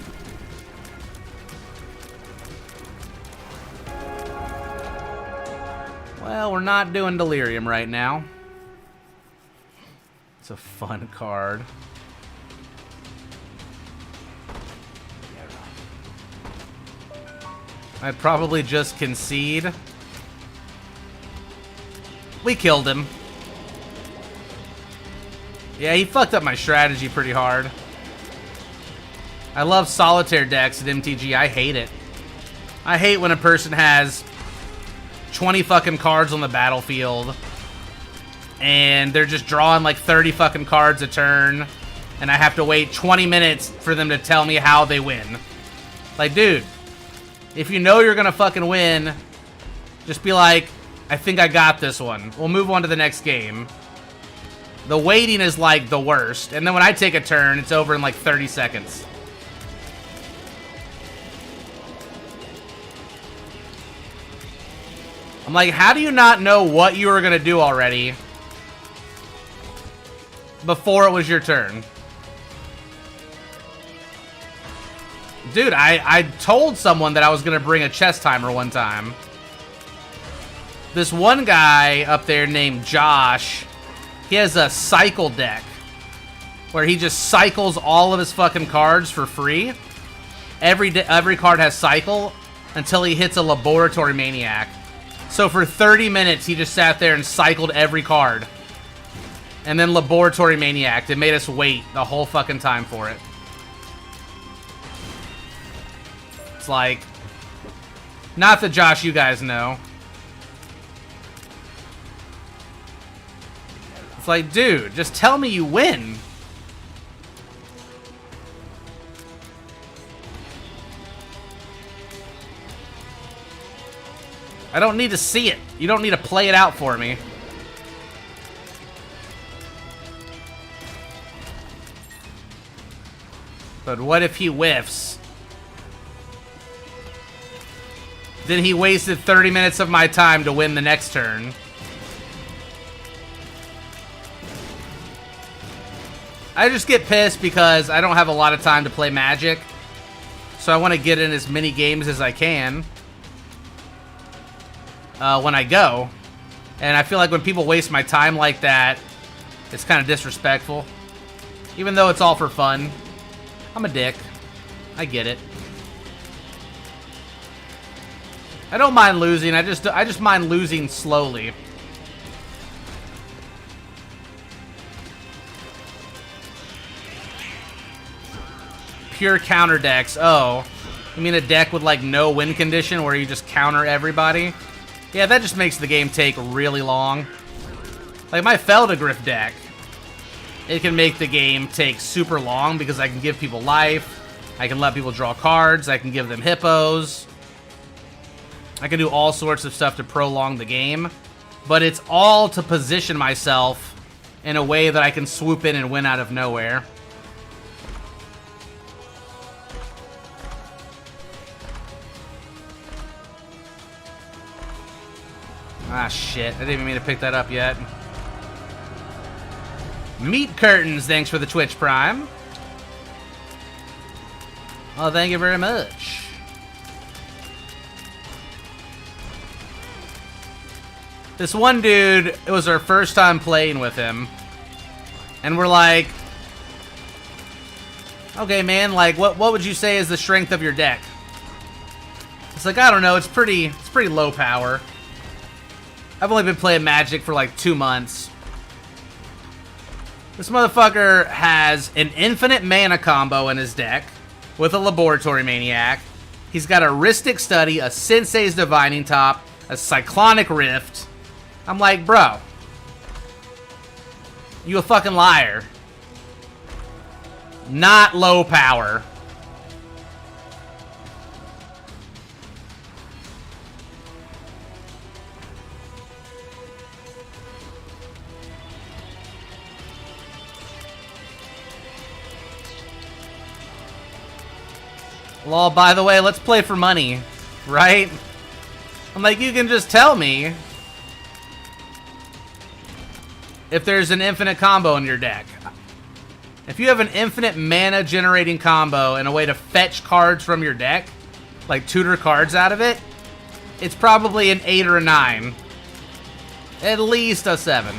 Well, we're not doing Delirium right now. It's a fun card. I'd probably just concede. We killed him. Yeah, he fucked up my strategy pretty hard. I love solitaire decks at MTG. I hate it. I hate when a person has 20 fucking cards on the battlefield and they're just drawing like 30 fucking cards a turn and I have to wait 20 minutes for them to tell me how they win. Like, dude, if you know you're gonna fucking win, just be like, I think I got this one. We'll move on to the next game. The waiting is like the worst. And then when I take a turn, it's over in like 30 seconds. I'm like, how do you not know what you were gonna do already before it was your turn? Dude, I told someone that I was gonna bring a chess timer one time. This one guy up there named Josh, he has a cycle deck where he just cycles all of his fucking cards for free. Every card has cycle until he hits a Laboratory Maniac. So for 30 minutes, he just sat there and cycled every card. And then Laboratory Maniac. It made us wait the whole fucking time for it. It's like, not the Josh you guys know. It's like, dude, just tell me you win. I don't need to see it. You don't need to play it out for me. But what if he whiffs? Then he wasted 30 minutes of my time to win the next turn. I just get pissed because I don't have a lot of time to play Magic. So I want to get in as many games as I can when I go. And I feel like when people waste my time like that, it's kind of disrespectful. Even though it's all for fun. I'm a dick. I get it. I don't mind losing. I just mind losing slowly. Pure counter decks. Oh, you mean a deck with like no win condition where you just counter everybody? Yeah, that just makes the game take really long. Like my Feldegriff deck, it can make the game take super long because I can give people life, I can let people draw cards, I can give them hippos, I can do all sorts of stuff to prolong the game, but it's all to position myself in a way that I can swoop in and win out of nowhere. Ah, shit. I didn't even mean to pick that up yet. Meat Curtains, thanks for the Twitch Prime. Oh, thank you very much. This one dude, it was our first time playing with him. And we're like, okay, man, like, what would you say is the strength of your deck? It's like, I don't know, it's pretty low power. I've only been playing Magic for like 2 months. This motherfucker has an infinite mana combo in his deck with a Laboratory Maniac. He's got a Rhystic Study, a Sensei's Divining Top, a Cyclonic Rift. I'm like, bro, you a fucking liar. Not low power. Well, by the way, let's play for money, right? I'm like, you can just tell me if there's an infinite combo in your deck. If you have an infinite mana generating combo and a way to fetch cards from your deck, like tutor cards out of it, it's probably an 8 or a 9. At least a 7.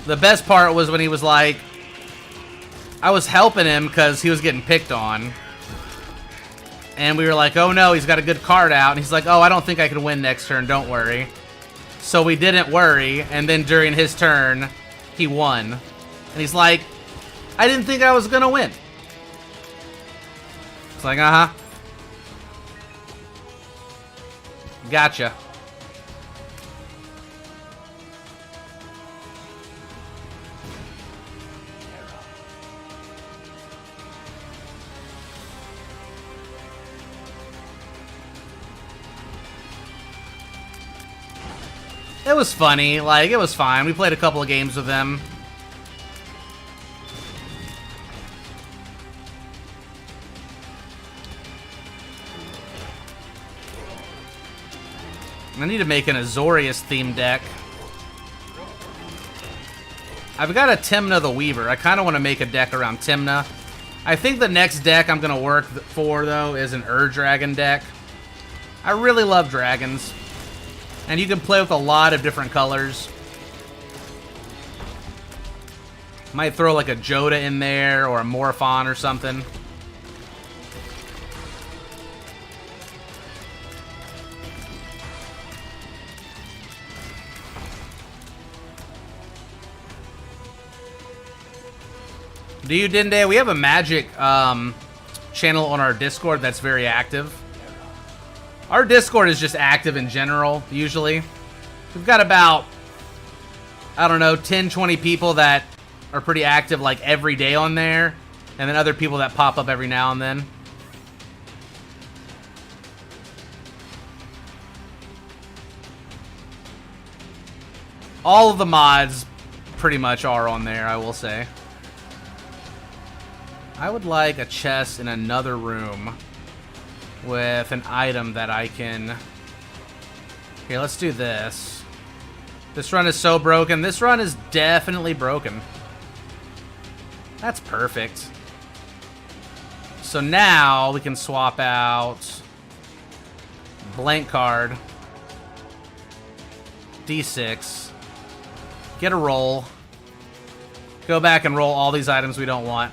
The best part was when he was like, I was helping him because he was getting picked on. And we were like, oh no, he's got a good card out. And he's like, oh, I don't think I can win next turn, don't worry. So we didn't worry, and then during his turn, he won. And he's like, I didn't think I was gonna win. It's like, uh-huh. Gotcha. It was funny, like, it was fine. We played a couple of games with them. I need to make an Azorius themed deck. I've got a Tymna the Weaver. I kind of want to make a deck around Tymna. I think the next deck I'm going to work for, though, is an Ur-Dragon deck. I really love dragons. And you can play with a lot of different colors. Might throw like a Joda in there or a Morphon or something. Do you, Dinde? We have a Magic channel on our Discord that's very active. Our Discord is just active in general, usually. We've got about, I don't know, 10, 20 people that are pretty active like every day on there. And then other people that pop up every now and then. All of the mods pretty much are on there, I will say. I would like a chest in another room with an item that I can... Here, let's do this. This run is so broken. This run is definitely broken. That's perfect. So now we can swap out blank card, D6, get a roll, go back and roll all these items we don't want.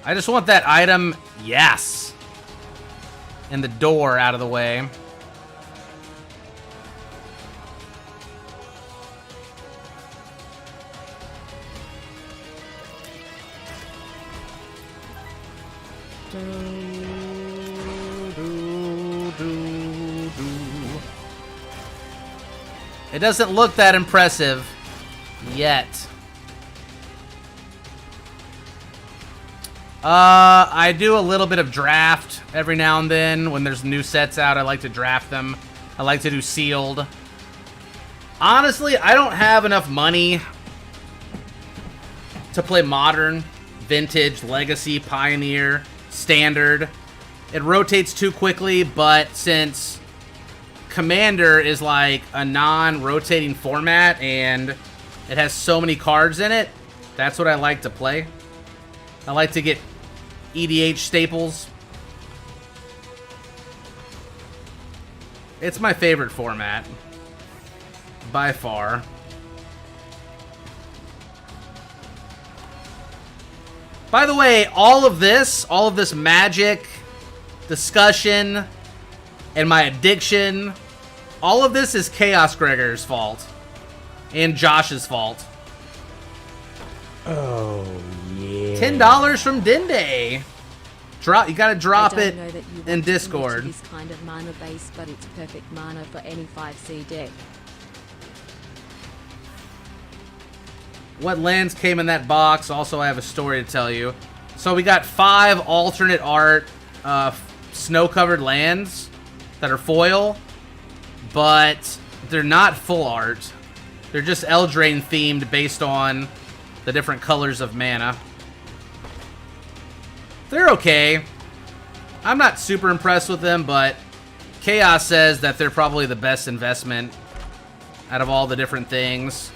I just want that item, yes, and the door out of the way. It doesn't look that impressive yet. I do a little bit of draft every now and then. When there's new sets out, I like to draft them. I like to do sealed. Honestly, I don't have enough money to play Modern, Vintage, Legacy, Pioneer, Standard. It rotates too quickly, but since Commander is like a non-rotating format and it has so many cards in it, that's what I like to play. I like to get EDH staples. It's my favorite format. By far. By the way, all of this magic discussion and my addiction, all of this is Chaos Gregor's fault. And Josh's fault. Oh, yeah. $10 from Dende. You gotta drop it in Discord. This kind of mana base, but it's perfect mana for any 5C deck. What lands came in that box? Also, I have a story to tell you. So we got 5 alternate art snow-covered lands that are foil, but they're not full art. They're just Eldraine themed based on the different colors of mana. They're okay. I'm not super impressed with them, but Chaos says that they're probably the best investment out of all the different things.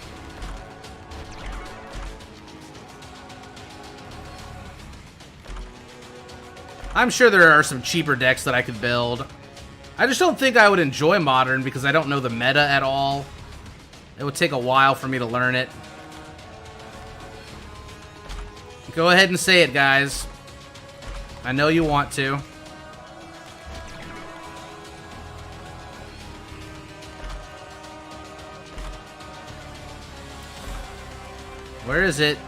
I'm sure there are some cheaper decks that I could build. I just don't think I would enjoy Modern because I don't know the meta at all. It would take a while for me to learn it. Go ahead and say it, guys. I know you want to. Where is it?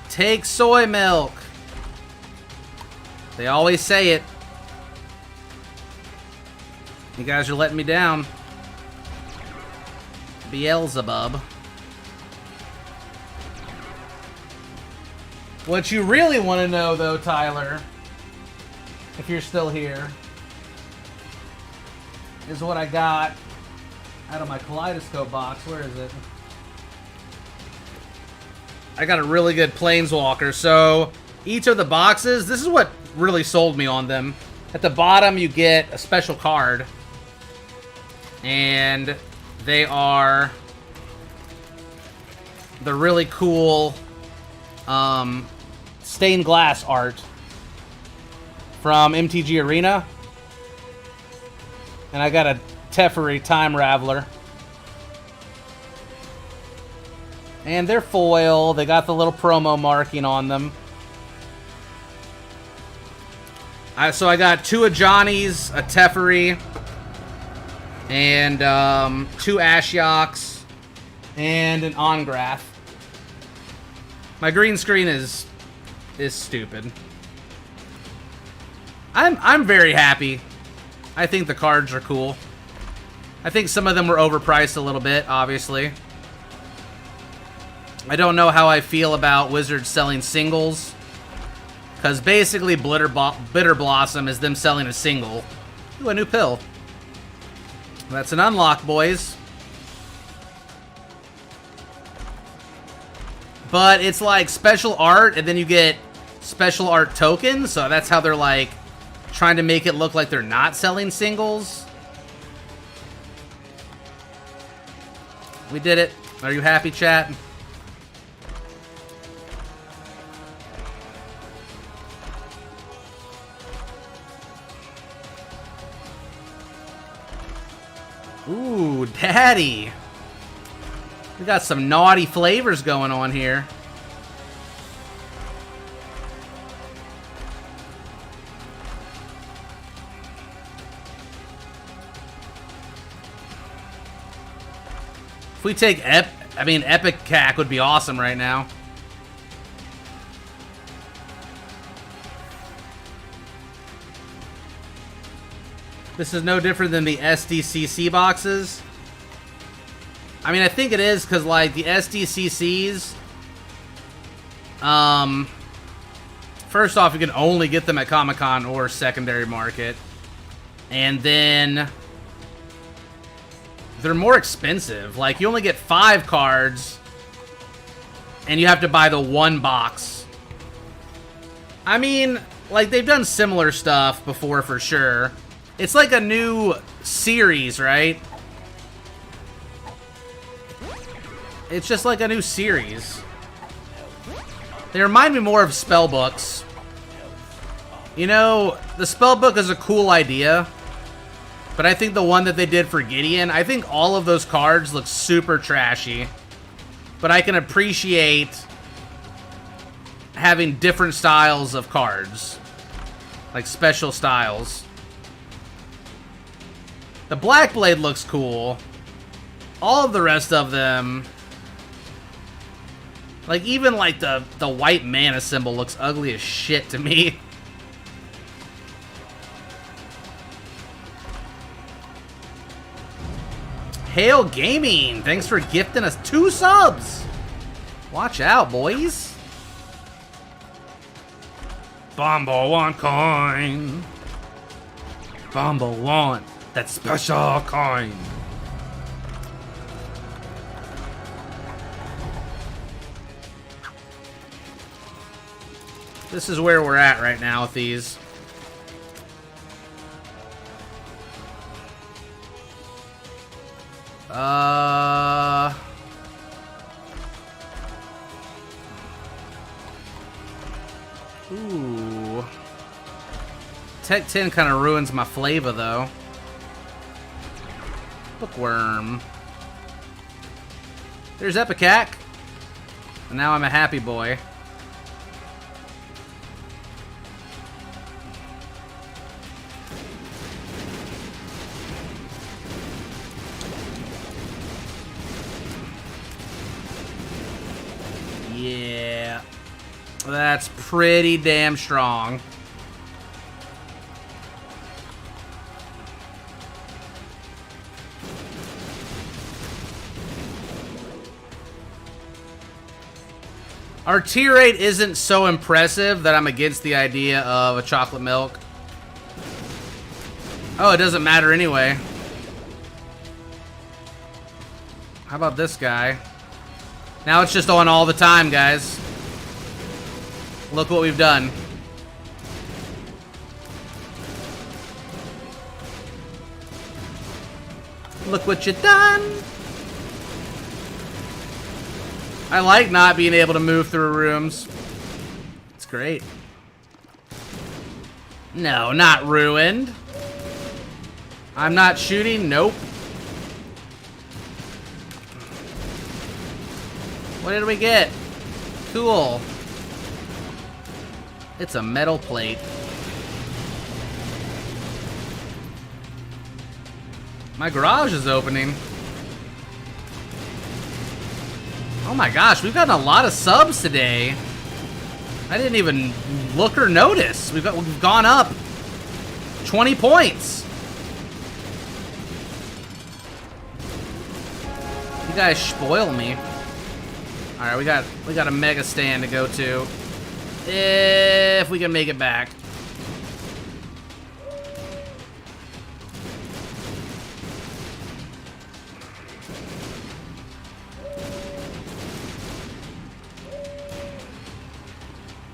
Take soy milk. They always say it. You guys are letting me down. Beelzebub. What you really want to know, though, Tyler, if you're still here, is what I got out of my kaleidoscope box. Where is it? I got a really good Planeswalker. So each of the boxes, this is what really sold me on them. At the bottom, you get a special card. And they are the really cool stained glass art from MTG Arena. And I got a Teferi Time Raveler. And they're foil. They got the little promo marking on them. So I got 2 Ajani's, a Teferi, and 2 Ashyoks, and an Ongrath. My green screen is stupid. I'm very happy. I think the cards are cool. I think some of them were overpriced a little bit, obviously. I don't know how I feel about Wizards selling singles. Because basically Bitter Blossom is them selling a single. Ooh, a new pill. That's an unlock, boys. But it's like special art, and then you get special art tokens. So that's how they're like trying to make it look like they're not selling singles. We did it. Are you happy, chat? Ooh, daddy. We got some naughty flavors going on here. If we take Epic Cack would be awesome right now. This is no different than the SDCC boxes. I mean, I think it is because, like, the SDCCs, first off, you can only get them at Comic-Con or secondary market. And then they're more expensive. Like, you only get 5 cards, and you have to buy the 1 box. I mean, like, they've done similar stuff before for sure. It's like a new series, right? It's just like a new series. They remind me more of spell books. You know, the spellbook is a cool idea, but I think the one that they did for Gideon, I think all of those cards look super trashy. But I can appreciate having different styles of cards. Like special styles. The Black Blade looks cool. All of the rest of them... Like, even like the white mana symbol looks ugly as shit to me. Hail Gaming, thanks for gifting us 2 subs. Watch out, boys. Bombo want coin. Bombo want that special coin. This is where we're at right now with these. Ooh. Tech 10 kind of ruins my flavor, though. Bookworm. There's Epicac. And now I'm a happy boy. Yeah. That's pretty damn strong. Our tier 8 isn't so impressive that I'm against the idea of a chocolate milk. Oh, it doesn't matter anyway. How about this guy? Now it's just on all the time, guys. Look what we've done. Look what you done. I like not being able to move through rooms. It's great. No, not ruined. I'm not shooting. Nope. What did we get? Cool. It's a metal plate. My garage is opening. Oh my gosh, we've gotten a lot of subs today. I didn't even look or notice. We've gone up 20 points. You guys spoil me. All right, we got a mega stand to go to, if we can make it back.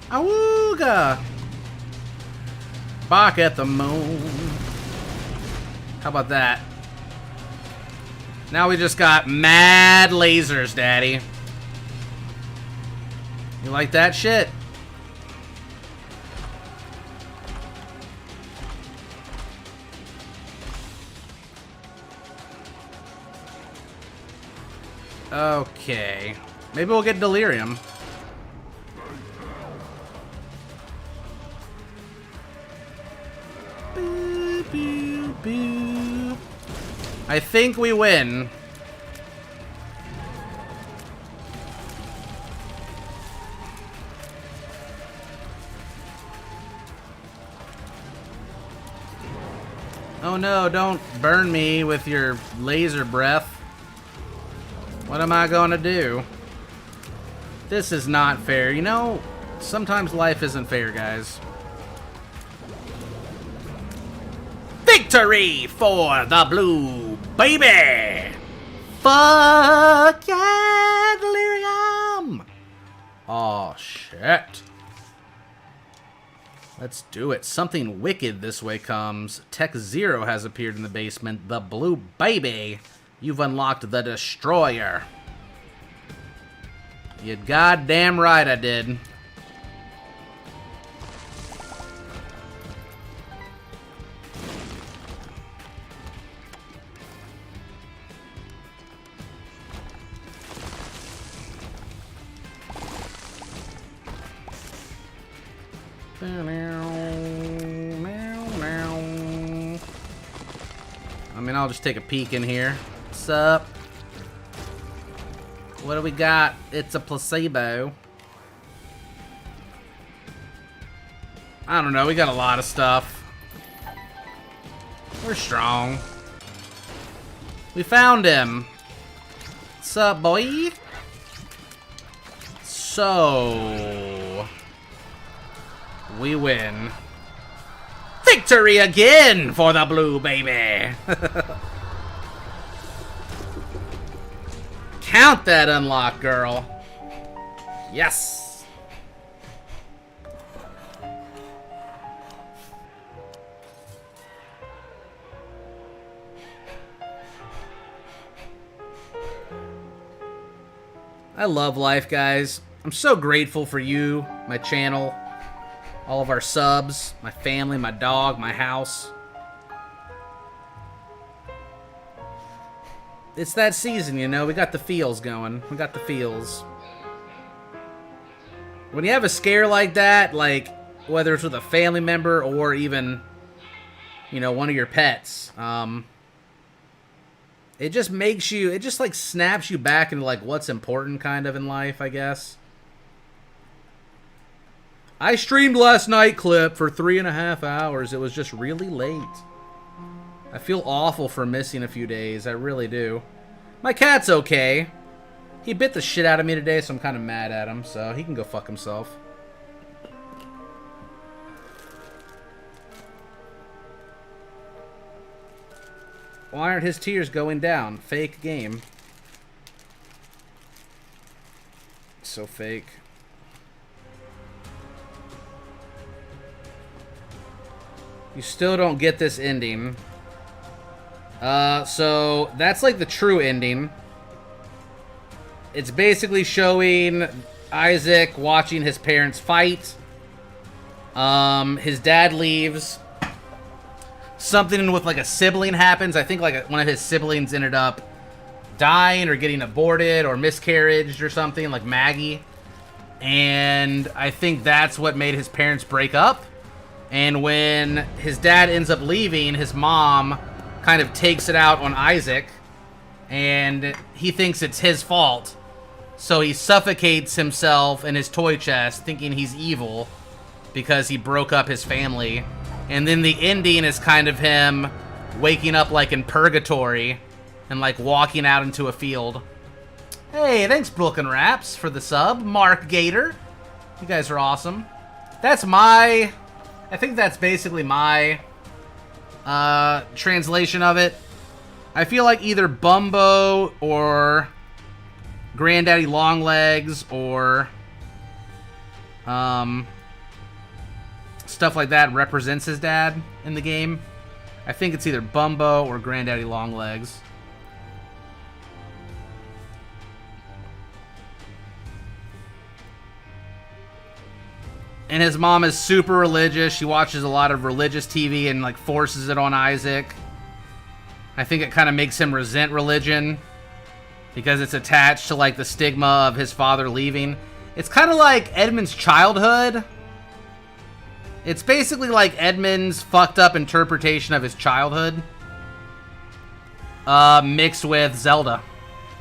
Awooga! Bark at the moon. How about that? Now we just got mad lasers, daddy. You like that shit? Okay. Maybe we'll get delirium. Boop, boop, boop. I think we win. Oh no, don't burn me with your laser breath. What am I gonna do? This is not fair. You know, sometimes life isn't fair, guys. Victory for the blue baby! Fuck yeah, delirium! Oh shit. Let's do it. Something wicked this way comes. Tech Zero has appeared in the basement. The blue baby. You've unlocked the destroyer. You goddamn right I did. I mean, I'll just take a peek in here. What's up? What do we got? It's a placebo. I don't know. We got a lot of stuff. We're strong. We found him. What's up, boy? So... we win. Victory again for the blue, baby! Count that unlock, girl. Yes! I love life, guys. I'm so grateful for you, my channel, all of our subs, my family, my dog, my house. It's that season, you know, we got the feels going. We got the feels. When you have a scare like that, like, whether it's with a family member or even, you know, one of your pets, it just makes you, it just, like, snaps you back into, like, what's important kind of in life, I guess. I streamed last night, Clip, for 3.5 hours. It was just really late. I feel awful for missing a few days. I really do. My cat's okay. He bit the shit out of me today, so I'm kind of mad at him. So he can go fuck himself. Why aren't his tears going down? Fake game. So fake. You still don't get this ending. So that's like the true ending. It's basically showing Isaac watching his parents fight. His dad leaves. Something with like a sibling happens. I think like one of his siblings ended up dying or getting aborted or miscarriaged or something, like Maggie. And I think that's what made his parents break up. And when his dad ends up leaving, his mom kind of takes it out on Isaac. And he thinks it's his fault. So he suffocates himself in his toy chest, thinking he's evil because he broke up his family. And then the ending is kind of him waking up like in purgatory and like walking out into a field. Hey, thanks Brooklyn Raps for the sub. Mark Gator. You guys are awesome. That's my... I think that's basically my translation of it. I feel like either Bumbo or Granddaddy Longlegs or stuff like that represents his dad in the game. I think it's either Bumbo or Granddaddy Longlegs. And his mom is super religious. She watches a lot of religious TV and like forces it on Isaac. I think it kind of makes him resent religion because it's attached to like the stigma of his father leaving. It's kind of like Edmund's childhood. It's basically like Edmund's fucked up interpretation of his childhood, mixed with Zelda.